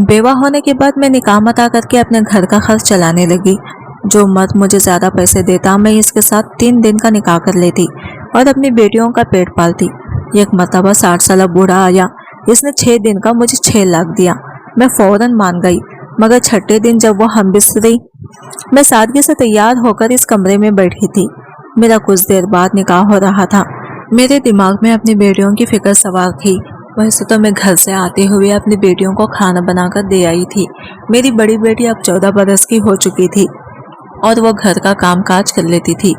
बेवा होने के बाद मैं निकाह मता करके अपने घर का खर्च चलाने लगी। जो मर्द मुझे ज्यादा पैसे देता मैं इसके साथ 3 दिन का निकाह कर लेती और अपनी बेटियों का पेट पालती। एक मरतबा 60 साल बूढ़ा आया, इसने 6 दिन का मुझे 6 लाख दिया। मैं फौरन मान गई, मगर छठे दिन जब वो हम बिस्तरी, मैं सादगी से तैयार होकर इस कमरे में बैठी थी। मेरा कुछ देर बाद निकाह हो रहा था। मेरे दिमाग में अपनी बेटियों की फिक्र सवार थी। वैसे तो मैं घर से आते हुए अपनी बेटियों को खाना बनाकर दे आई थी। मेरी बड़ी बेटी अब 14 बरस की हो चुकी थी और वो घर का काम काज कर लेती थी।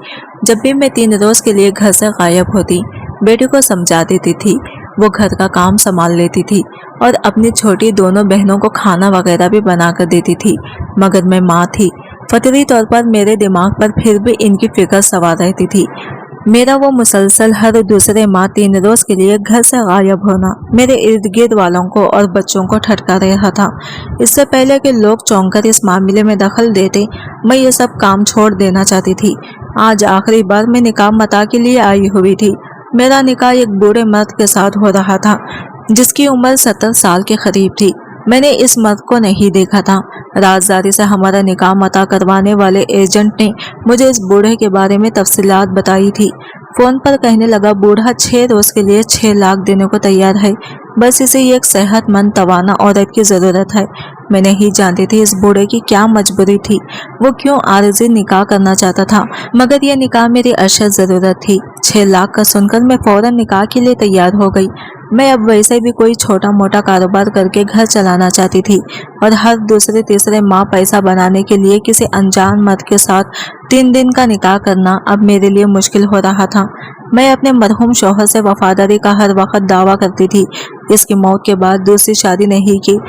जब भी मैं 3 रोज के लिए घर से गायब होती, बेटी को समझा देती थी, वो घर का काम संभाल लेती थी और अपनी छोटी दोनों बहनों को खाना वगैरह भी बना कर देती थी। मगर मैं माँ थी, फतरी तौर पर मेरे दिमाग पर फिर भी इनकी फिक्र सवार रहती थी। मेरा वो मुसलसल हर दूसरे माह 3 रोज के लिए घर से गायब होना मेरे इर्द गिर्द वालों को और बच्चों को ठटका रहा था। इससे पहले कि लोग चौंक कर इस मामले में दखल देते, मैं ये सब काम छोड़ देना चाहती थी। आज आखिरी बार मैं निकाह मता के लिए आई हुई थी। मेरा निकाह एक बूढ़े मर्द के साथ हो रहा था जिसकी उम्र 70 साल के करीब थी। मैंने इस मर्द को नहीं देखा था। राजदारी से हमारा निकाह मता करवाने वाले एजेंट ने मुझे इस बूढ़े के बारे में तफसीलात बताई थी। फोन पर कहने लगा, बूढ़ा 6 रोज के लिए 6 लाख देने को तैयार है, बस इसे एक सेहतमंद तवाना औरत की जरूरत है। मैं नहीं जानती थी इस बूढ़े की क्या मजबूरी थी, वो क्यों आरज़ी निकाह करना चाहता था, मगर यह निकाह मेरी अशद जरूरत थी। 6 लाख का सुनकर मैं फौरन निकाह के लिए तैयार हो गई। मैं अब वैसे भी कोई छोटा मोटा कारोबार करके घर चलाना चाहती थी और हर दूसरे तीसरे माह पैसा बनाने के लिए किसी अनजान मर्द के साथ 3 दिन का निकाह करना अब मेरे लिए मुश्किल हो रहा था। मैं अपने मरहूम शौहर से वफादारी का हर वक्त दावा करती थी। इसकी मौत के बाद दूसरी शादी नहीं की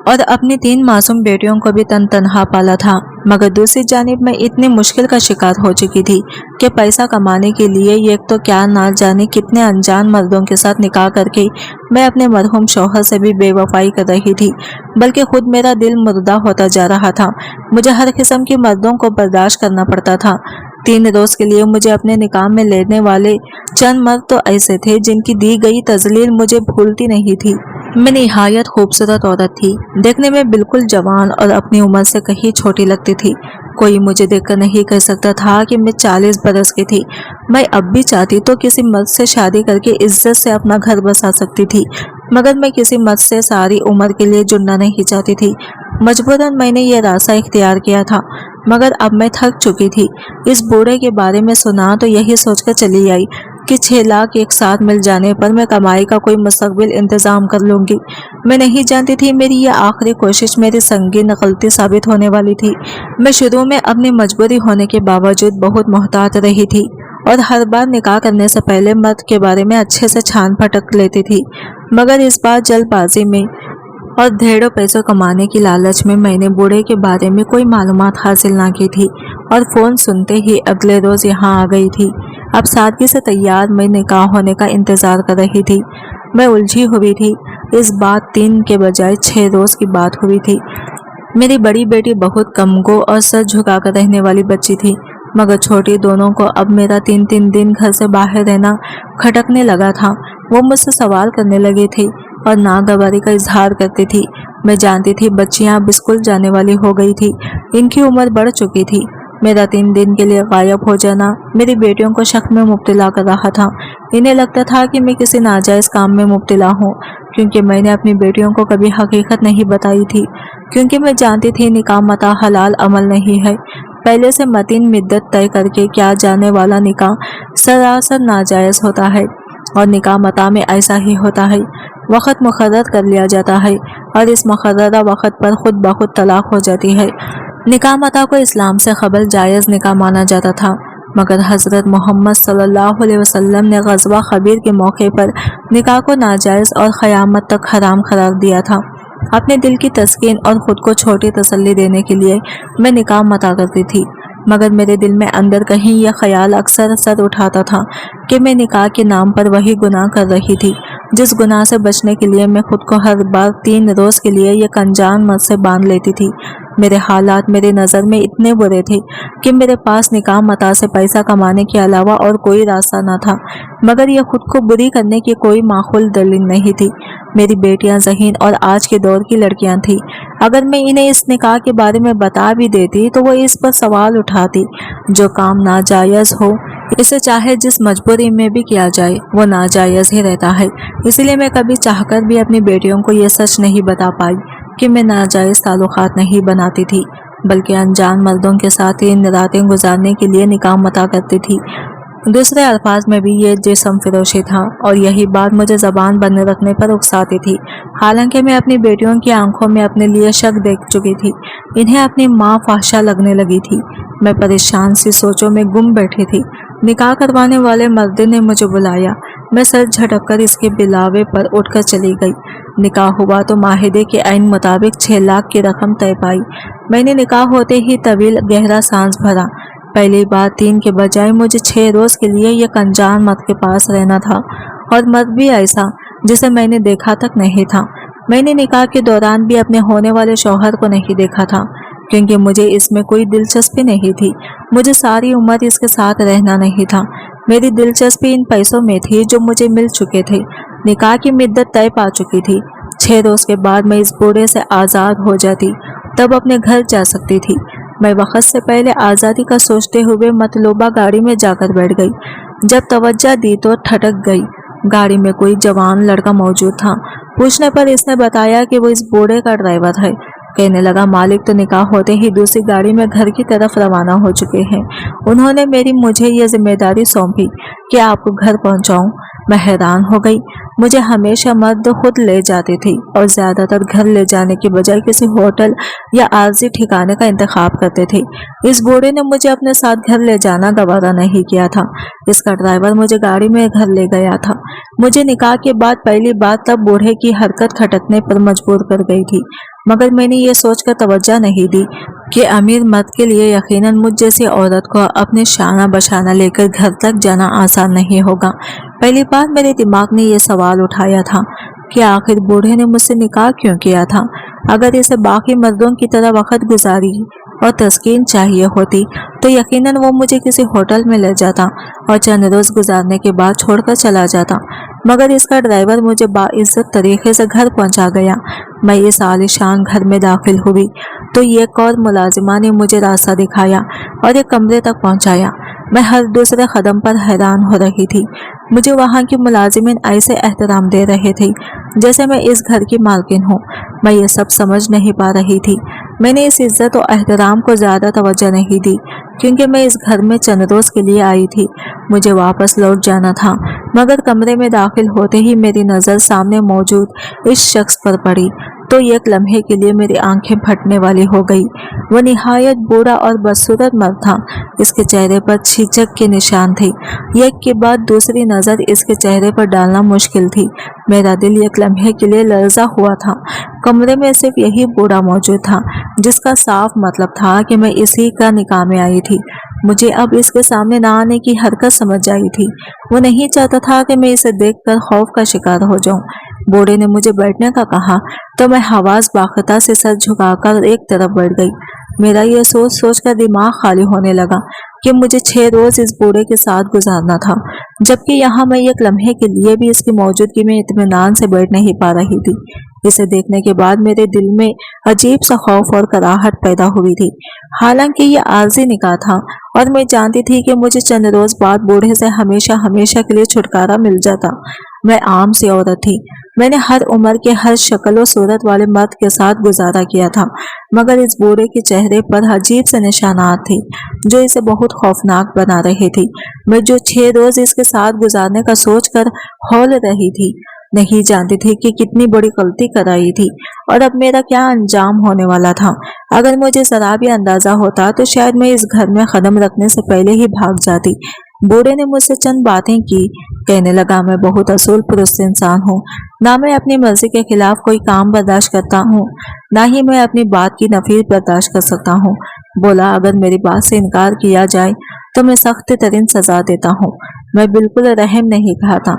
और अपनी 3 मासूम बेटियों को भी तनहा पाला था। मगर दूसरी जानिब मैं इतनी मुश्किल का शिकार हो चुकी थी कि पैसा कमाने के लिए एक तो क्या ना जाने कितने अनजान मर्दों के साथ निकाह करके मैं अपने मरहूम शौहर से भी बेवफाई कर रही थी, बल्कि खुद मेरा दिल मुर्दा होता जा रहा था। मुझे हर किस्म के मर्दों को बर्दाश्त करना पड़ता था। 3 रोज के लिए मुझे अपने निकाह में लेने वाले चंद मर्द तो ऐसे थे जिनकी दी गई तजलील मुझे भूलती नहीं थी। मैं निहायत खूबसूरत औरत थी, देखने में बिल्कुल जवान और अपनी उम्र से कहीं छोटी लगती थी। कोई मुझे देखकर नहीं कह सकता था कि मैं 40 बरस की थी। मैं अब भी चाहती तो किसी मर्द से शादी करके इज्जत से अपना घर बसा सकती थी, मगर मैं किसी मर्द से सारी उम्र के लिए जुड़ना नहीं चाहती थी। मजबूरन मैंने ये रास्ता इख्तियार किया था, मगर अब मैं थक चुकी थी। इस बूढ़े के बारे में सुना तो यही सोचकर चली आई कि 6 लाख एक साथ मिल जाने पर मैं कमाई का कोई मुस्तकबिल इंतजाम कर लूंगी। मैं नहीं जानती थी मेरी यह आखिरी कोशिश मेरी संगीन गलती साबित होने वाली थी। मैं शुरू में अपनी मजबूरी होने के बावजूद बहुत मोहतात रही थी और हर बार निकाह करने से पहले मर्द के बारे में अच्छे से छान फटक लेती थी, मगर इस बार जल्दबाजी में और ढेरों पैसों कमाने की लालच में मैंने बूढ़े के बारे में कोई मालूमात हासिल ना की थी और फ़ोन सुनते ही अगले रोज़ यहाँ आ गई थी। अब सादगी से तैयार मैं निकाह होने का इंतज़ार कर रही थी। मैं उलझी हुई थी। इस बात 3 के बजाय 6 रोज़ की बात हुई थी। मेरी बड़ी बेटी बहुत कमगो और सर झुकाकर रहने वाली बच्ची थी, मगर छोटी दोनों को अब मेरा 3 दिन घर से बाहर रहना खटकने लगा था। वो मुझसे सवाल करने लगे थे और नागवारी का इजहार करती थी। मैं जानती थी बच्चियां अब स्कूल जाने वाली हो गई थी, इनकी उम्र बढ़ चुकी थी। मेरा 3 दिन के लिए गायब हो जाना मेरी बेटियों को शक में मुब्तला कर रहा था। इन्हें लगता था कि मैं किसी नाजायज़ काम में मुब्तला हूँ, क्योंकि मैंने अपनी बेटियों को कभी हकीकत नहीं बताई थी, क्योंकि मैं जानती थी निकाह मता हलाल अमल नहीं है। पहले से मतीन मिद्दत तय करके क्या जाने वाला निकाह सरासर नाजायज़ होता है और निकाह मता में ऐसा ही होता है। वक़्त मुकर्रर कर लिया जाता है और इस मुकर्ररा वक़्त पर खुद ब खुद तलाक हो जाती है। निकाह मता को इस्लाम से क़बल जायज़ निकाह माना जाता था, मगर हज़रत मोहम्मद सल्लल्लाहु अलैहि वसल्लम ने ग़ज़वा ख़बीर के मौके पर निकाह को नाजायज़ और क़यामत तक हराम करार दिया था। अपने दिल की तस्कीन और ख़ुद को छोटी तसल्ली देने के लिए मैं निकाह मता करती थी, मगर मेरे दिल में अंदर कहीं यह ख्याल अक्सर सर उठाता था कि मैं निकाह के नाम पर वही गुनाह कर रही थी जिस गुनाह से बचने के लिए मैं खुद को हर बार 3 रोज़ के लिए एक अनजान मर्द से बांध लेती थी। मेरे हालात मेरी नज़र में इतने बुरे थे कि मेरे पास निकाह मता से पैसा कमाने के अलावा और कोई रास्ता न था, मगर यह खुद को बुरी करने की कोई माकूल दलील नहीं थी। मेरी बेटियां ज़हीन और आज के दौर की लड़कियां थीं। अगर मैं इन्हें इस निकाह के बारे में बता भी देती तो वो इस पर सवाल उठाती। जो काम नाजायज़ हो, इसे चाहे जिस मजबूरी में भी किया जाए, वो नाजायज़ ही रहता है। इसलिए मैं कभी चाहकर भी अपनी बेटियों को ये सच नहीं बता पाई कि मैं नाजायज़ ताल्लुकात नहीं बनाती थी, बल्कि अनजान मर्दों के साथ इन रातें गुजारने के लिए निकाह मता करती थी। दूसरे अल्फाज में भी ये जिस्म फिरोशी था, और यही बात मुझे ज़बान बंद रखने पर उकसाती थी। हालांकि मैं अपनी बेटियों की आंखों में अपने लिए शक देख चुकी थी। इन्हें अपनी माँ फाहशा लगने लगी थी। मैं परेशान सी सोचों में गुम बैठी थी। निकाह करवाने वाले मर्द ने मुझे बुलाया। मैं सर झटककर इसके बिलावे पर उठकर चली गई। निकाह हुआ तो माहिदे के ऐन मुताबिक 6 लाख की रकम तय पाई। मैंने निकाह होते ही तवील गहरा सांस भरा। पहली बार 3 के बजाय मुझे 6 रोज़ के लिए एक अनजान मर्द के पास रहना था, और मर्द भी ऐसा जिसे मैंने देखा तक नहीं था। मैंने निकाह के दौरान भी अपने होने वाले शौहर को नहीं देखा था, क्योंकि मुझे इसमें कोई दिलचस्पी नहीं थी। मुझे सारी उम्र इसके साथ रहना नहीं था। मेरी दिलचस्पी इन पैसों में थी जो मुझे मिल चुके थे। निकाह की मुद्दत तय पा चुकी थी। 6 रोज़ के बाद मैं इस बूढ़े से आज़ाद हो जाती, तब अपने घर जा सकती थी। मैं वक्त से पहले आज़ादी का सोचते हुए मतलूबा गाड़ी में जाकर बैठ गई। जब तवज्जो दी तो ठटक गई। गाड़ी में कोई जवान लड़का मौजूद था। पूछने पर इसने बताया कि वो इस बूढ़े का ड्राइवर है। कहने लगा, मालिक तो निकाह होते ही दूसरी गाड़ी में घर की तरफ रवाना हो चुके हैं। उन्होंने मुझे ये जिम्मेदारी सौंपी कि आपको घर पहुंचाऊं। मैं हैरान हो गई। मुझे हमेशा मर्द खुद ले जाते थे, और ज़्यादातर घर ले जाने के बजाय किसी होटल या आर्जी ठिकाने का इंतखाब करते थे। इस बूढ़े ने मुझे अपने साथ घर ले जाना गवारा नहीं किया था। इसका ड्राइवर मुझे गाड़ी में घर ले गया था। मुझे निकाह के बाद पहली बार तब बूढ़े की हरकत खटकने पर मजबूर कर गई थी, मगर मैंने ये सोचकर तवज्जो नहीं दी कि अमीर मर्द के लिए यकीनन मुझ जैसी औरत को अपने शाना बशाना लेकर घर तक जाना आसान नहीं होगा। पहली बार मेरे दिमाग ने यह सवाल उठाया था कि आखिर बूढ़े ने मुझसे निकाह क्यों किया था। अगर इसे बाकी मर्दों की तरह वक्त गुजारी और तस्कीन चाहिए होती तो यकीनन वो मुझे किसी होटल में ले जाता और चंद रोज़ गुजारने के बाद छोड़कर चला जाता, मगर इसका ड्राइवर मुझे बाइज्जत तरीके से घर पहुंचा गया। मैं इस आलीशान घर में दाखिल हुई तो एक और मुलाजिमा ने मुझे रास्ता दिखाया और एक कमरे तक पहुंचाया। मैं हर दूसरे कदम पर हैरान हो रही थी। मुझे वहाँ की मुलाजिमिन ऐसे एहतराम दे रहे थे जैसे मैं इस घर की मालकिन हूँ। मैं ये सब समझ नहीं पा रही थी। मैंने इस इज्जत और एहतराम को ज़्यादा तवज्जो नहीं दी, क्योंकि मैं इस घर में चंद रोज़ के लिए आई थी। मुझे वापस लौट जाना था, मगर कमरे में दाखिल होते ही मेरी नज़र सामने मौजूद इस शख्स पर पड़ी तो एक लम्हे के लिए मेरी आंखें फटने वाली हो गई। वह निहायत बूढ़ा और बदसूरत मर्द था। इसके चेहरे पर झिझक के निशान थे। एक के बाद दूसरी नज़र इसके चेहरे पर डालना मुश्किल थी। मेरा दिल एक लम्हे के लिए लर्जा हुआ था। कमरे में सिर्फ यही बूढ़ा मौजूद था, जिसका साफ मतलब था कि मैं इसी का निकाह में आई थी। मुझे अब इसके सामने ना आने की हरकत समझ आई थी। वो नहीं चाहता था कि मैं इसे देखकर खौफ का शिकार हो जाऊं। बूढ़े ने मुझे बैठने का कहा तो मैं हवास बाख्ता से सर झुकाकर एक तरफ बैठ गई। मेरा ये सोच सोच कर दिमाग खाली होने लगा कि मुझे 6 रोज़ इस बूढ़े के साथ गुजारना था, जबकि यहाँ मैं एक लम्हे के लिए भी इसकी मौजूदगी में इत्मीनान से बैठ नहीं पा रही थी। इसे देखने के बाद मेरे दिल में अजीब सा खौफ और कराहट पैदा हुई थी। हालांकि ये आर्जी निकाह था और मैं जानती थी कि मुझे चंद रोज़ बाद बूढ़े से हमेशा हमेशा के लिए छुटकारा मिल जाता। मैं आम सी औरत थी। मैंने हर उम्र के हर शक्ल और सूरत वाले मर्द के साथ गुजारा किया था, मगर इस बूढ़े के चेहरे पर अजीब से निशानात थे जो इसे बहुत खौफनाक बना रहे थे। मैं जो 6 रोज़ इसके साथ गुजारने का सोचकर हौल रही थी, नहीं जानती थी कि कितनी बड़ी गलती कराई थी और अब मेरा क्या अंजाम होने वाला था। अगर मुझे जरा भी अंदाजा होता तो शायद मैं इस घर में कदम रखने से पहले ही भाग जाती। बूढ़े ने मुझसे चंद बातें की। कहने लगा, मैं बहुत असूल पुरुष इंसान हूँ। ना मैं अपनी मर्जी के खिलाफ कोई काम बर्दाश्त करता हूँ, ना ही मैं अपनी बात की नफीर बर्दाश्त कर सकता हूँ। बोला, अगर मेरी बात से इनकार किया जाए तो मैं सख्त तरीन सजा देता हूँ। मैं बिल्कुल रहम नहीं खाता।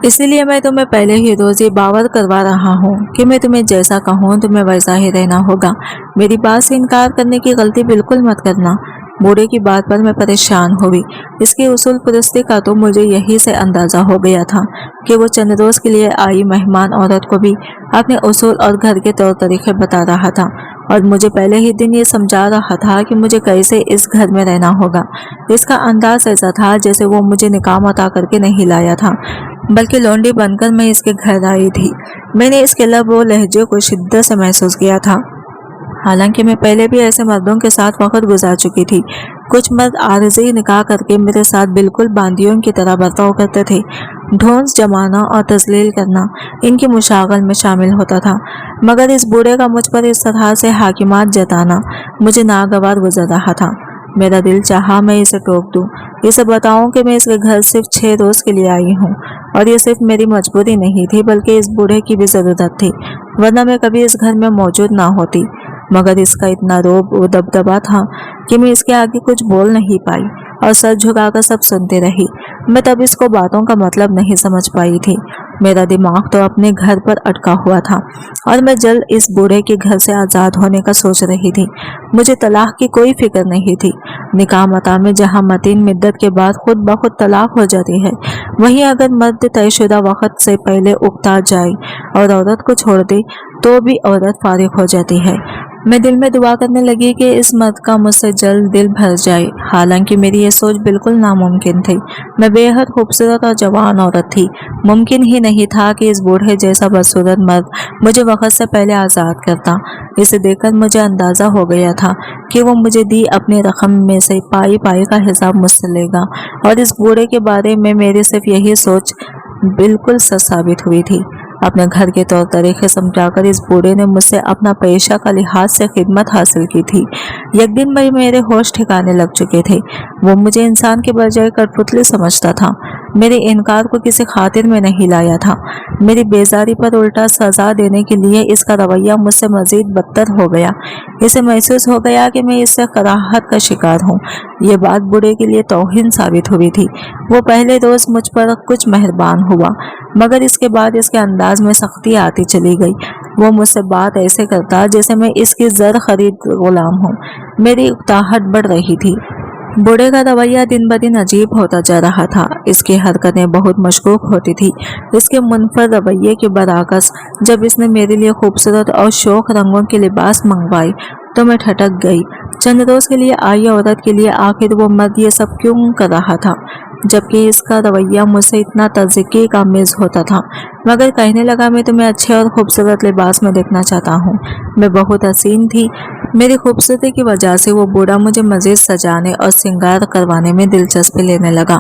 इसीलिए मैं तुम्हें पहले ही रोज ये बावर करवा रहा हूँ कि मैं तुम्हें जैसा कहूँ तुम्हें वैसा ही रहना होगा। मेरी बात से इनकार करने की गलती बिल्कुल मत करना। बूढ़े की बात पर मैं परेशान हुई। इसकी उसूल पुरस्ती का तो मुझे यही से अंदाजा हो गया था कि वो चंद रोज के लिए आई मेहमान औरत को भी अपने उसूल और घर के तौर तरीके बता रहा था और मुझे पहले ही दिन ये समझा रहा था कि मुझे कैसे इस घर में रहना होगा। इसका अंदाज ऐसा था जैसे वो मुझे निकाह अता करके नहीं लाया था, बल्कि लौंडी बनकर मैं इसके घर आई थी। मैंने इसके लब वो लहजे को शिद्दत से महसूस किया था। हालांकि मैं पहले भी ऐसे मर्दों के साथ वक्त गुजार चुकी थी। कुछ मर्द आरज़ी निकाह करके मेरे साथ बिल्कुल बांदियों की तरह बर्ताव करते थे। ढोंस जमाना और तजलील करना इनकी मुशागल में शामिल होता था, मगर इस बूढ़े का मुझ पर इस तरह से हाकिमात जताना मुझे नागवार गुजर रहा था। मेरा दिल चाहा मैं इसे टोक दूं, इसे बताऊं कि मैं इसके घर सिर्फ 6 रोज के लिए आई हूं और ये सिर्फ मेरी मजबूरी नहीं थी बल्कि इस बूढ़े की भी ज़रूरत थी, वरना मैं कभी इस घर में मौजूद ना होती। मगर इसका इतना रोब व दबदबा था कि मैं इसके आगे कुछ बोल नहीं पाई और सर झुकाकर सब सुनते रही। मैं तब इसको बातों का मतलब नहीं समझ पाई थी। मेरा दिमाग तो अपने घर पर अटका हुआ था और मैं जल्द इस बूढ़े के घर से आज़ाद होने का सोच रही थी। मुझे तलाक की कोई फिक्र नहीं थी। निकाह मता में जहाँ मतीन मुद्दत के बाद खुद ब खुद तलाक हो जाती है, वहीं अगर मर्द तयशुदा वक्त से पहले उकता जाए और औरत को छोड़ दे तो भी औरत फारिग हो जाती है। मैं दिल में दुआ करने लगी कि इस मर्द का मुझसे जल्द दिल भर जाए। हालांकि मेरी ये सोच बिल्कुल नामुमकिन थी। मैं बेहद खूबसूरत और जवान औरत थी। मुमकिन ही नहीं था कि इस बूढ़े जैसा बदसूरत मर्द मुझे वक्त से पहले आज़ाद करता। इसे देखकर मुझे अंदाज़ा हो गया था कि वो मुझे दी अपने रकम में से पाई पाई का हिसाब मुझसे लेगा और इस बूढ़े के बारे में मेरी सिर्फ यही सोच बिल्कुल सच साबित हुई थी। अपने घर के तौर तरीके समझाकर इस बूढ़े ने मुझसे अपना पेशा का लिहाज से खिदमत हासिल की थी। एक दिन में मेरे होश ठिकाने लग चुके थे। वो मुझे इंसान के बजाय कठपुतली समझता था। मेरे इनकार को किसी खातिर में नहीं लाया था। मेरी बेजारी पर उल्टा सजा देने के लिए इसका रवैया मुझसे मजीद बदतर हो गया। इसे महसूस हो गया कि मैं इससे कराहत का शिकार हूँ। ये बात बूढ़े के लिए तौहीन साबित हुई थी। वो पहले रोज मुझ पर कुछ मेहरबान हुआ, मगर इसके बाद इसके अंदाज में सख्ती आती चली गई। वो मुझसे बात ऐसे करता जैसे मैं इसकी जर खरीद गुलाम हूँ। मेरी उकताहट बढ़ रही थी। बूढ़े का रवैया दिन ब दिन अजीब होता जा रहा था। इसकी हरकतें बहुत मशकूक होती थी। इसके मुनफरद रवैये के बरअक्स जब इसने मेरे लिए खूबसूरत और शौक रंगों के लिबास मंगवाए तो मैं ठटक गई। चंद रोज के लिए आई औरत के लिए आखिर वो मर्द ये सब क्यों कर रहा था, जबकि इसका रवैया मुझसे इतना तज़किए का आमेज़ होता था। मगर कहने लगा मैं तुम्हें अच्छे और खूबसूरत लिबास में देखना चाहता हूँ। मैं बहुत हसीन थी। मेरी खूबसूरती की वजह से वो बूढ़ा मुझे मज़ीद सजाने और श्रृंगार करवाने में दिलचस्पी लेने लगा।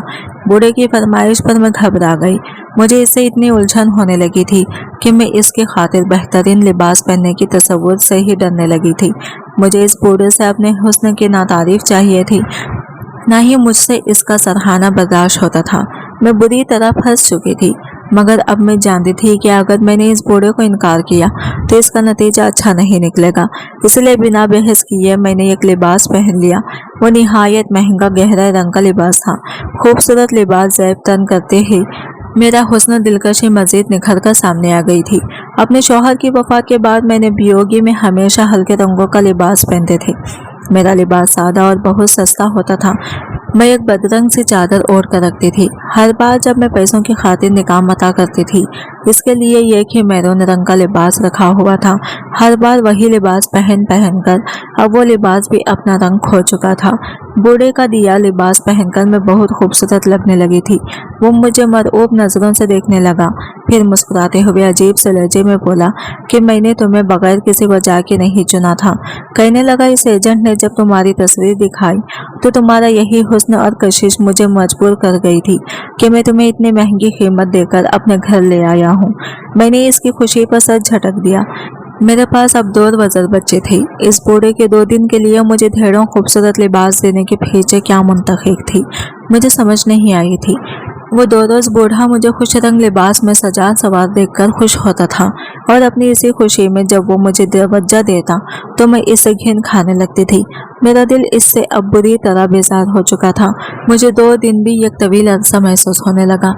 बूढ़े की फरमाइश पर मैं घबरा गई। मुझे इससे इतनी उलझन होने लगी थी कि मैं इसके खातिर बेहतरीन लिबास पहनने की तसव्वुर से ही डरने लगी थी। मुझे इस बूढ़े से अपने हुस्न की नातारीफ चाहिए थी, ना ही मुझसे इसका सराहना बर्दाश्त होता था। मैं बुरी तरह फंस चुकी थी, मगर अब मैं जानती थी कि अगर मैंने इस बूढ़े को इनकार किया तो इसका नतीजा अच्छा नहीं निकलेगा। इसलिए बिना बहस किए मैंने एक लिबास पहन लिया। वो निहायत महंगा गहरा रंग का लिबास था। खूबसूरत लिबास ज़ैब तन करते ही मेरा हुस्न दिलकशी मजीद निखर कर सामने आ गई थी। अपने शौहर की वफात के बाद मैंने वियोगी में हमेशा हल्के रंगों का लिबास पहनते थे। मेरा लिबास सादा और बहुत सस्ता होता था। मैं एक बदरंग सी चादर ओढ़ कर रखती थी। हर बार जब मैं पैसों की खातिर निकाह मता करती थी, इसके लिए एक ही मैरून रंग का लिबास रखा हुआ था। हर बार वही लिबास पहन कर अब वो लिबास भी अपना रंग खो चुका था। बूढ़े का दिया लिबास पहनकर मैं बहुत खूबसूरत लगने लगी थी। वो मुझे मरऊब नज़रों से देखने लगा, फिर मुस्कुराते हुए अजीब से लहजे में बोला कि मैंने तुम्हें बगैर किसी वजह के नहीं चुना था। कहने लगा इस एजेंट ने जब तुम्हारी तस्वीर दिखाई तो तुम्हारा यही हुस्न और कशिश मुझे मजबूर कर गई थी कि मैं तुम्हें इतनी महंगी कीमत देकर अपने घर ले आया हूँ। मैंने इसकी खुशी पर सर झटक दिया। मेरे पास अब 2 वज़र बच्चे थे। इस बूढ़े के 2 दिन के लिए मुझे ढेरों खूबसूरत लिबास देने के पीछे क्या मुंतखब थी, मुझे समझ नहीं आई थी। वो 2 रोज़ बूढ़ा मुझे खुश रंग लिबास में सजा सवार देखकर खुश होता था और अपनी इसी खुशी में जब वो मुझे तवज्जो देता तो मैं इससे घिन खाने लगती थी। मेरा दिल इससे अब बुरी तरह बेजार हो चुका था। मुझे 2 दिन भी एक तवील अरसा महसूस होने लगा।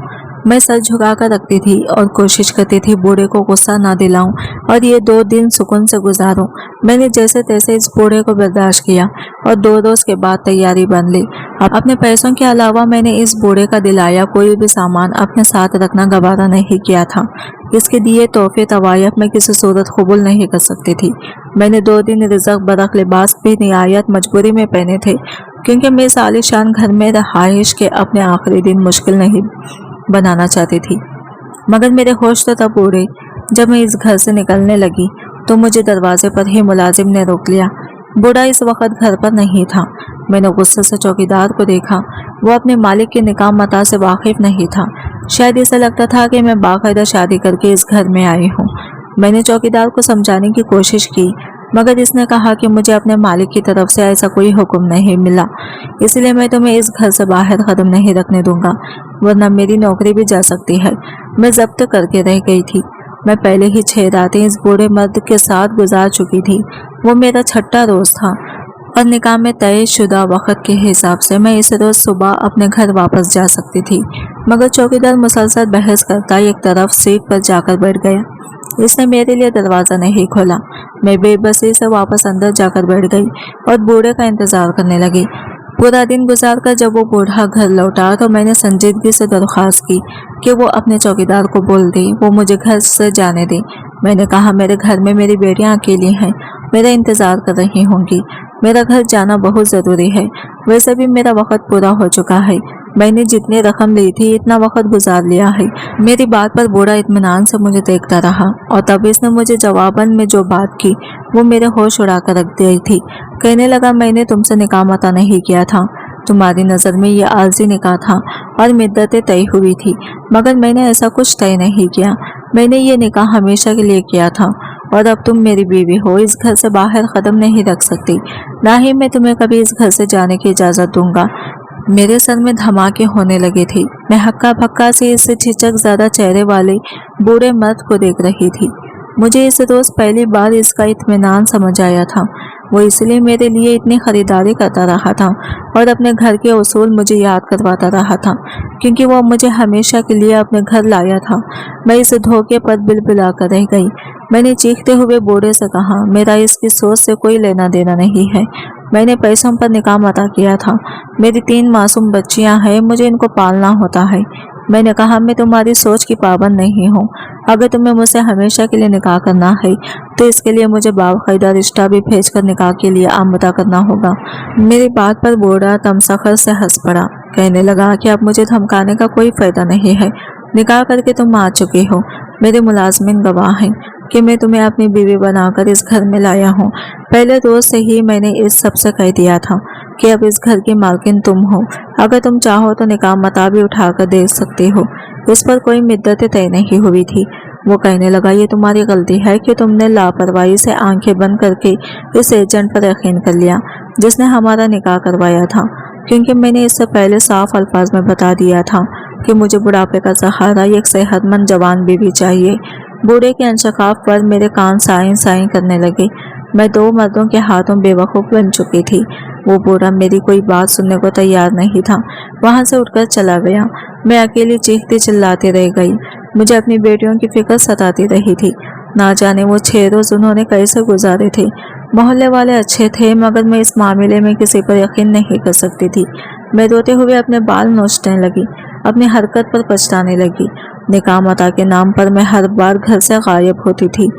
मैं सर झुका कर रखती थी और कोशिश करती थी बूढ़े को गुस्सा ना दिलाऊं और ये 2 दिन सुकून से गुजारूं। मैंने जैसे तैसे इस बूढ़े को बर्दाश्त किया और 2 रोज के बाद तैयारी बन ली। अपने पैसों के अलावा मैंने इस बूढ़े का दिलाया कोई भी सामान अपने साथ रखना गवारा नहीं किया था। इसके दिए तोहफे तवायफ मैं किसी सूरत कबूल नहीं कर सकती थी। मैंने 2 दिन रिज़्क बरक लिबास भी निहायत मजबूरी में पहने थे, क्योंकि मैं इस आलीशान घर में रहाइश के अपने आखिरी दिन मुश्किल नहीं बनाना चाहती थी। मगर मेरे होश तो तब उड़े जब मैं इस घर से निकलने लगी तो मुझे दरवाजे पर ही मुलाजिम ने रोक लिया। बूढ़ा इस वक्त घर पर नहीं था। मैंने गुस्से से चौकीदार को देखा। वो अपने मालिक के निकाह मता से वाकिफ नहीं था। शायद इसे लगता था कि मैं बाकायदा शादी करके इस घर में आई हूँ। मैंने चौकीदार को समझाने की कोशिश की, मगर इसने कहा कि मुझे अपने मालिक की तरफ से ऐसा कोई हुक्म नहीं मिला, इसलिए मैं तुम्हें इस घर से बाहर कदम नहीं रखने दूंगा, वरना मेरी नौकरी भी जा सकती है। मैं जब्त करके रह गई थी। मैं पहले ही 6 रातें इस बूढ़े मर्द के साथ गुजार चुकी थी। वो मेरा 6ठा रोज था और निकाह में तय शुदा वक्त के हिसाब से मैं इस रोज सुबह अपने घर वापस जा सकती थी। मगर चौकीदार मुसलसल बहस करता एक तरफ सीट पर जाकर बैठ गया। इसने मेरे लिए दरवाज़ा नहीं खोला। मैं बेबसी से वापस अंदर जाकर बैठ गई और बूढ़े का इंतज़ार करने लगी। पूरा दिन गुजार कर जब वो बूढ़ा घर लौटा तो मैंने संजीदगी से दरख्वास्त की कि वो अपने चौकीदार को बोल दे वो मुझे घर से जाने दे। मैंने कहा, मेरे घर में मेरी बेटियां अकेली हैं, मेरा इंतज़ार कर रही होंगी। मेरा घर जाना बहुत ज़रूरी है। वैसे भी मेरा वक्त पूरा हो चुका है। मैंने जितनी रकम ली थी इतना वक्त गुजार लिया है। मेरी बात पर बूढ़ा इत्मीनान से मुझे देखता रहा और तब इसने मुझे जवाबन में जो बात की वो मेरे होश उड़ा कर रख दी थी। कहने लगा, मैंने तुमसे निकाह मता नहीं किया था। तुम्हारी नज़र में ये आर्जी निकाह था और मिद्दतें तय हुई थी, मगर मैंने ऐसा कुछ तय नहीं किया। मैंने ये निकाह हमेशा के लिए किया था और अब तुम मेरी बीवी हो, इस घर से बाहर कदम नहीं रख सकती, ना ही मैं तुम्हें कभी इस घर से जाने की इजाज़त दूंगा। मेरे सर में धमाके होने लगे थे। मैं हक्का भक्का से इस झिझक ज़्यादा चेहरे वाले बूढ़े मर्द को देख रही थी। मुझे इस रोज़ पहली बार इसका इत्मीनान समझ आया था। वो इसलिए मेरे लिए इतनी खरीदारी करता रहा था और अपने घर के उसूल मुझे याद करवाता रहा था, क्योंकि वो मुझे हमेशा के लिए अपने घर लाया था। मैं इस धोखे पर बिलबिला कर रह गई। मैंने चीखते हुए बूढ़े से कहा, मेरा इसकी सोच से कोई लेना देना नहीं है। मैंने पैसों पर निकाह मता किया था। मेरी 3 मासूम बच्चियां हैं, मुझे इनको पालना होता है। मैंने कहा, मैं तुम्हारी सोच की पाबंद नहीं हूँ। अगर तुम्हें मुझसे हमेशा के लिए निकाह करना है तो इसके लिए मुझे बाकायदा रिश्ता भी भेजकर निकाह के लिए आमदा करना होगा। मेरी बात पर बूढ़ा तमसखर से हंस पड़ा। कहने लगा कि अब मुझे धमकाने का कोई फायदा नहीं है। निकाह करके तुम आ चुके हो। मेरे मुलाजमिन गवाह हैं कि मैं तुम्हें अपनी बीवी बनाकर इस घर में लाया हूँ। पहले रोज से ही मैंने इस सब से कह दिया था कि अब इस घर की मालकिन तुम हो। अगर तुम चाहो तो निकाह मता भी उठाकर दे सकती हो। इस पर कोई मिद्दत तय नहीं हुई थी। वो कहने लगा, ये तुम्हारी गलती है कि तुमने लापरवाही से आंखें बंद करके इस एजेंट पर यकीन कर लिया जिसने हमारा निकाह करवाया था, क्योंकि मैंने इससे पहले साफ अल्फाज में बता दिया था कि मुझे बुढ़ापे का सहारा एक सेहतमंद जवान बीवी चाहिए। बूढ़े के अंशकाफ पर मेरे कान साइन साइन करने लगे। मैं 2 मर्दों के हाथों बेवकूफ़ बन चुकी थी। वो बूढ़ा मेरी कोई बात सुनने को तैयार नहीं था। वहाँ से उठकर चला गया। मैं अकेली चीखती चिल्लाती रह गई। मुझे अपनी बेटियों की फिक्र सताती रही थी। ना जाने वो 6 रोज़ उन्होंने कैसे गुजारे थे। मोहल्ले वाले अच्छे थे, मगर मैं इस मामले में किसी पर यकीन नहीं कर सकती थी। मैं रोते हुए अपने बाल नोचने लगी, अपनी हरकत पर पछताने लगी। निकाह मता के नाम पर मैं हर बार घर से गायब होती थी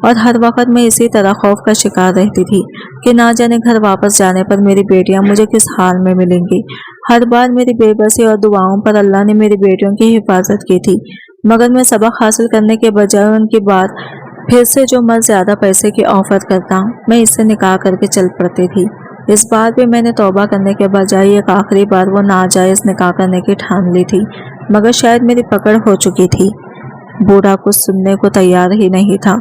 और हर वक्त मैं इसी तरह खौफ का शिकार रहती थी कि ना जाने घर वापस जाने पर मेरी बेटियां मुझे किस हाल में मिलेंगी। हर बार मेरी बेबसी और दुआओं पर अल्लाह ने मेरी बेटियों की हिफाजत की थी, मगर मैं सबक हासिल करने के बजाय उनकी बात फिर से जो मर्द ज़्यादा पैसे की ऑफर करता मैं इससे निकाह करके चल पड़ती थी। इस बार भी मैंने तौबा करने के बजाय एक आखिरी बार वो नाजायज़ निकाह करने की ठान ली थी, मगर शायद मेरी पकड़ हो चुकी थी। बूढ़ा कुछ सुनने को तैयार ही नहीं था।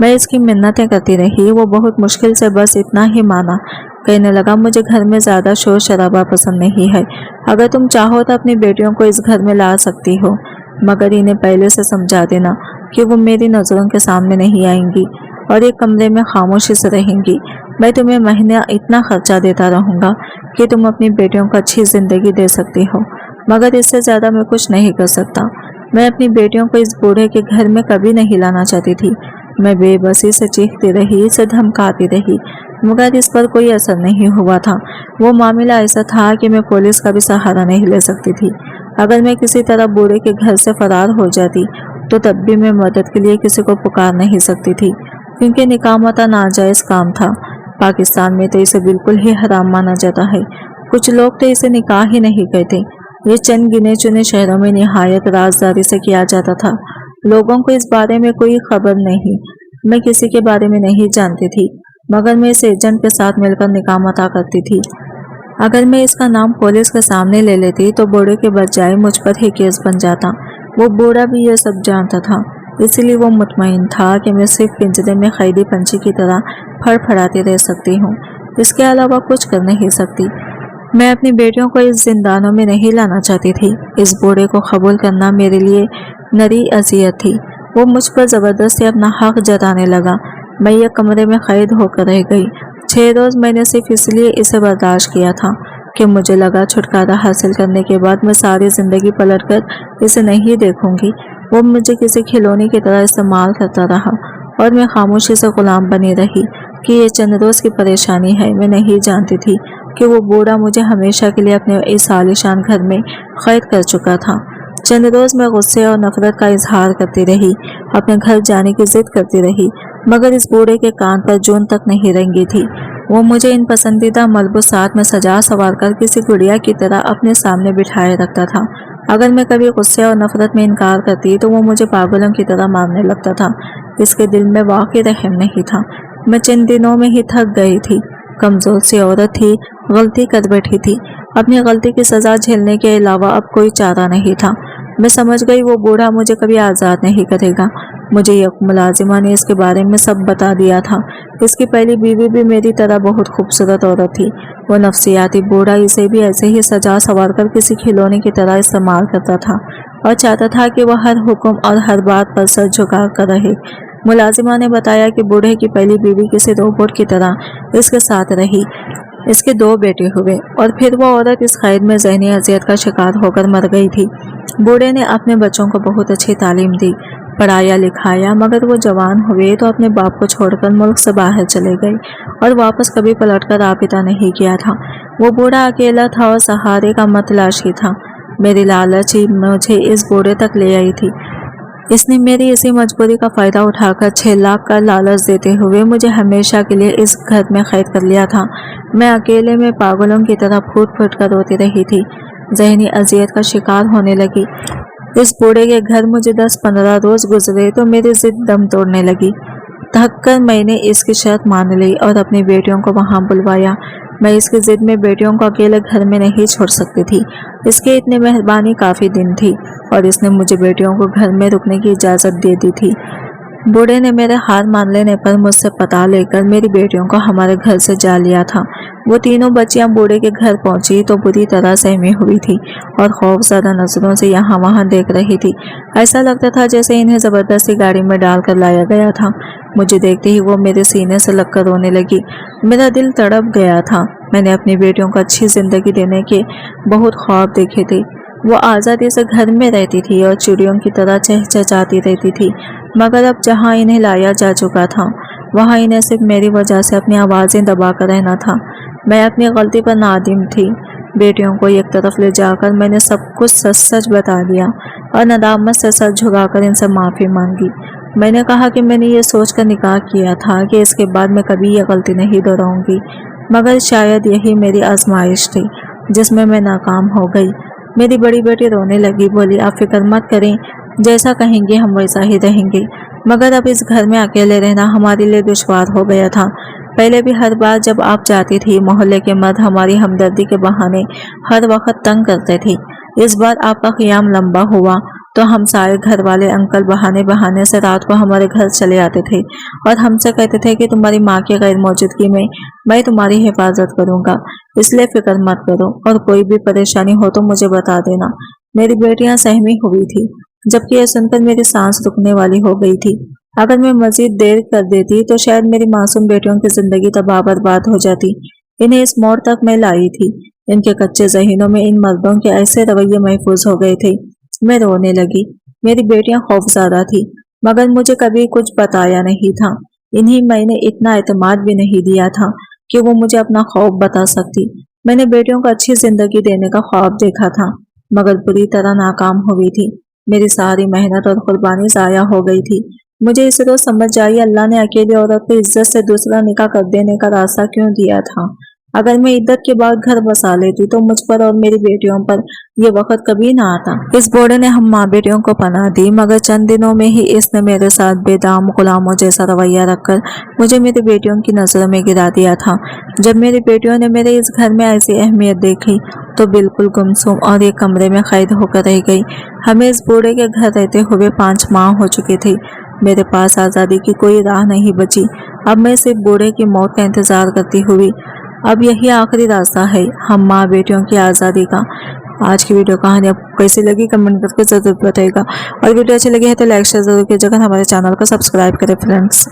मैं इसकी मिन्नतें करती रही। वो बहुत मुश्किल से बस इतना ही माना। कहने लगा, मुझे घर में ज़्यादा शोर शराबा पसंद नहीं है। अगर तुम चाहो तो अपनी बेटियों को इस घर में ला सकती हो, मगर इन्हें पहले से समझा देना कि वो मेरी नज़रों के सामने नहीं आएंगी और एक कमरे में खामोशी से रहेंगी। मैं तुम्हें महीने इतना खर्चा देता रहूँगा कि तुम अपनी बेटियों को अच्छी ज़िंदगी दे सकती हो, मगर इससे ज़्यादा मैं कुछ नहीं कर सकता। मैं अपनी बेटियों को इस बूढ़े के घर में कभी नहीं लाना चाहती थी। मैं बेबसी से चीखती रही, इसे धमकाती रही, मगर इस पर कोई असर नहीं हुआ था। वो मामला ऐसा था कि मैं पुलिस का भी सहारा नहीं ले सकती थी। अगर मैं किसी तरह बूढ़े के घर से फरार हो जाती तो तब भी मैं मदद के लिए किसी को पुकार नहीं सकती थी, क्योंकि निकामता नाजायज काम था। पाकिस्तान में तो इसे बिल्कुल ही हराम माना जाता है। कुछ लोग तो इसे निकाह ही नहीं कहते। ये चंद गिने चुने शहरों में निहायत राजदारी से किया जाता था। लोगों को इस बारे में कोई खबर नहीं। मैं किसी के बारे में नहीं जानती थी, मगर मैं इस एजेंट के साथ मिलकर निकामता करती थी। अगर मैं इसका नाम पुलिस के सामने ले लेती तो बूढ़े के बजाय मुझ पर ही केस बन जाता। वो बूढ़ा भी ये सब जानता था, इसलिए वो मुतमईन था कि मैं सिर्फ पिंजरे में कैदी पंछी की तरह फड़फड़ाती रह सकती हूँ, इसके अलावा कुछ कर नहीं सकती। मैं अपनी बेटियों को इस जिंदानों में नहीं लाना चाहती थी। इस बूढ़े को कबूल करना मेरे लिए नरी अजियत थी। वो मुझ पर जबरदस्ती अपना हक जताने लगा। मैं एक कमरे में कैद होकर रह गई। 6 रोज मैंने सिर्फ इसलिए इसे बर्दाश्त किया था कि मुझे लगा छुटकारा हासिल करने के बाद मैं सारी जिंदगी पलटकर इसे नहीं देखूंगी। वो मुझे किसी खिलौने की तरह इस्तेमाल करता रहा और मैं खामोशी से गुलाम बनी रही कि ये चंद रोज की परेशानी है। मैं नहीं जानती थी कि वो बूढ़ा मुझे हमेशा के लिए अपने इस आलीशान घर में कैद कर चुका था। चंद रोज मैं गुस्से और नफरत का इजहार करती रही, अपने घर जाने की जिद करती रही, मगर इस बूढ़े के कान पर जून तक नहीं रेंगी थी। वो मुझे इन पसंदीदा मलबूसात में सजा सवार कर किसी गुड़िया की तरह अपने सामने बिठाए रखता था। अगर मैं कभी गुस्से और नफरत में इनकार करती तो वो मुझे पागलों की तरह मारने लगता था। इसके दिल में वाकई रहम नहीं था। मैं चंद दिनों में ही थक गई थी। कमजोर सी औरत थी, गलती कर बैठी थी। अपनी गलती की सजा झेलने के अलावा अब कोई चारा नहीं था। मैं समझ गई वो बूढ़ा मुझे कभी आज़ाद नहीं करेगा। मुझे एक मुलाजिमा ने इसके बारे में सब बता दिया था। इसकी पहली बीवी भी मेरी तरह बहुत खूबसूरत औरत थी। वो नफ्सियाती बूढ़ा इसे भी ऐसे ही सजा सवार कर किसी खिलौने की तरह इस्तेमाल करता था और चाहता था कि वह हर हुक्म और हर बात पर सर झुका कर रहे। मुलाजिमा ने बताया कि बूढ़े की पहली बीवी किसी रोबोट की तरह इसके साथ रही। इसके 2 बेटे हुए और फिर वो औरत इस कैद में ज़हनी अजियत का शिकार होकर मर गई थी। बूढ़े ने अपने बच्चों को बहुत अच्छी तालीम दी, पढ़ाया लिखाया, मगर वो जवान हुए तो अपने बाप को छोड़कर मुल्क से बाहर चले गए और वापस कभी पलटकर राबिता नहीं किया था। वो बूढ़ा अकेला था और सहारे का मतलाशी था। मेरी लालच ही मुझे इस बूढ़े तक ले आई थी। इसने मेरी इसी मजबूरी का फ़ायदा उठाकर 6 लाख का लालच देते हुए मुझे हमेशा के लिए इस घर में कैद कर लिया था। मैं अकेले में पागलों की तरह फूट फूट कर रोती रही थी। ज़हनी अजियत का शिकार होने लगी। इस बूढ़े के घर मुझे 10-15 रोज गुजरे तो मेरी जिद दम तोड़ने लगी। थक कर मैंने इसकी शर्त मान ली और अपनी बेटियों को वहां बुलवाया। मैं इसकी जिद में बेटियों को अकेले घर में नहीं छोड़ सकती थी। इसकी इतनी मेहरबानी काफ़ी दिन थी और इसने मुझे बेटियों को घर में रुकने की इजाज़त दे दी थी। बूढ़े ने मेरे हार मान लेने पर मुझसे पता लेकर मेरी बेटियों को हमारे घर से जा लिया था। वो तीनों बच्चियां बूढ़े के घर पहुंची तो बुरी तरह सहमी हुई थी और खौफज़दा नजरों से यहाँ वहाँ देख रही थी। ऐसा लगता था जैसे इन्हें ज़बरदस्ती गाड़ी में डालकर लाया गया था। मुझे देखते ही वो मेरे सीने से लगकर रोने लगी। मेरा दिल तड़प गया था। मैंने अपनी बेटियों को अच्छी ज़िंदगी देने के बहुत ख्वाब देखे थे। वो आज़ादी से घर में रहती थी और चिड़ियों की तरह चहचहाती रहती थी, मगर अब जहाँ इन्हें लाया जा चुका था वहाँ इन्हें सिर्फ मेरी वजह से अपनी आवाज़ें दबा कर रहना था। मैं अपनी गलती पर नादिम थी। बेटियों को एक तरफ ले जाकर मैंने सब कुछ सच सच बता दिया और नदामत से सर झुकाकर इनसे माफ़ी मांगी। मैंने कहा कि मैंने ये सोचकर निकाह किया था कि इसके बाद मैं कभी ये गलती नहीं दोहराऊंगी, मगर शायद यही मेरी आजमाइश थी जिसमें मैं नाकाम हो गई। मेरी बड़ी बेटी रोने लगी, बोली आप फिक्र मत करें, जैसा कहेंगे हम वैसा ही रहेंगे। मगर अब इस घर में अकेले रहना हमारे लिए दुश्वार हो गया था। पहले भी हर बार जब आप जाती थी मोहल्ले के मर्द हमारी हमदर्दी के बहाने हर वक्त तंग करते थे। इस बार आपका क़ियाम लंबा हुआ तो हम सारे घर वाले अंकल बहाने बहाने से रात को हमारे घर चले आते थे और हमसे कहते थे कि तुम्हारी माँ की गैर मौजूदगी में मैं तुम्हारी हिफाजत करूँगा, इसलिए फिक्र मत करो और कोई भी परेशानी हो तो मुझे बता देना। मेरी बेटियां सहमी हुई थी, जबकि यह सुनकर मेरी सांस रुकने वाली हो गई थी। अगर मैं मजीद देर कर देती तो शायद मेरी मासूम बेटियों की जिंदगी तबाह बर्बाद हो जाती। इन्हें इस मोड़ तक मैं लाई थी। इनके कच्चे ज़हनों में इन मर्दों के ऐसे रवैये महफूज हो गए थे। मैं रोने लगी। मेरी बेटियां खौफज़दा थी, मगर मुझे कभी कुछ बताया नहीं था। इन्हीं मैंने इतना एतमाद भी नहीं दिया था कि वो मुझे अपना खौफ बता सकती। मैंने बेटियों को अच्छी जिंदगी देने का ख्वाब देखा था, मगर बुरी तरह नाकाम हो गई थी। मेरी सारी मेहनत और कुर्बानी ज़ाया हो गई थी। मुझे इस रोज समझ आई अल्लाह ने अकेली औरत को इज्जत से दूसरा निकाह कर देने का रास्ता क्यों दिया था। अगर मैं इद्दत के बाद घर बसा लेती तो मुझ पर और मेरी बेटियों पर ये वक्त कभी ना आता। इस बूढ़े ने हम माँ बेटियों को पनाह दी, मगर चंद दिनों में ही इसने मेरे साथ बेदाम गुलामों जैसा रवैया रखकर मुझे मेरी बेटियों की नजरों में गिरा दिया था। जब मेरी बेटियों ने मेरे इस घर में ऐसी अहमियत देखी तो बिल्कुल गुमसुम और एक कमरे में कैद होकर रह गई। हमें इस बूढ़े के घर रहते हुए 5 माह हो चुके थे। मेरे पास आज़ादी की कोई राह नहीं बची। अब मैं सिर्फ बूढ़े की मौत का इंतजार करती हुई। अब यही आखिरी रास्ता है हम माँ बेटियों की आज़ादी का। आज की वीडियो कहानी आपको कैसी लगी कमेंट करके जरूर बताइएगा, और वीडियो अच्छी लगी है तो लाइक शेयर जरूर कीजिएगा, हमारे चैनल को सब्सक्राइब करें फ्रेंड्स।